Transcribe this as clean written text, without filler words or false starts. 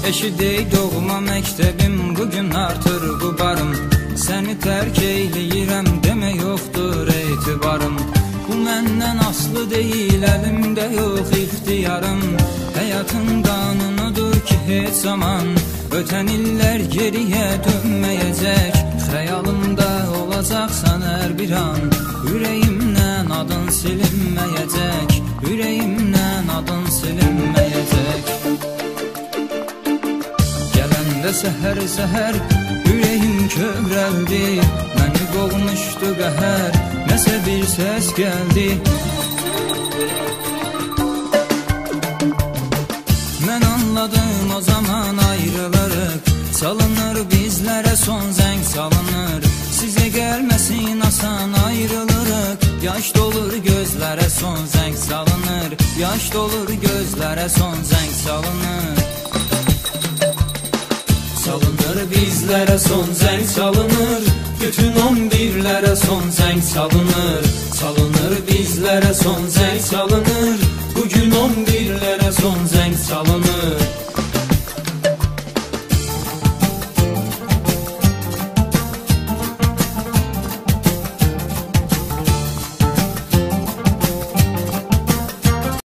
Eşidey doğma məktəbim, bugün artır qubarım. Səni tərk eyləyirəm, demə yoxdur etibarım. Bu məndən aslı deyil, əlimdə yox ixtiyarım. Həyatın qanunudur ki, heç zaman ötən illər geriyə dönməyəcək. Xəyalımda olacaqsan hər bir an, ürəyimdən adın silinməyəcək. Ürəyimdən adın silinməyəcək. Gələndə səhər-səhər ürəyim kövrəldi, məni qovmuşdu qəhər, nəsə bir səs gəldi. Mən anladım o zaman ayrılırıq, salınır bizlərə son zəng salınır. Sizə gəlməsin asan ayrılırıq, yaş dolur gözlərə son zəng salınır. Yaş dolur gözlərə son zəng salınır. Salınır bizlərə son zəng salınır, bütün 11'lərə son zəng salınır. Salınır bizlərə son zəng salınır.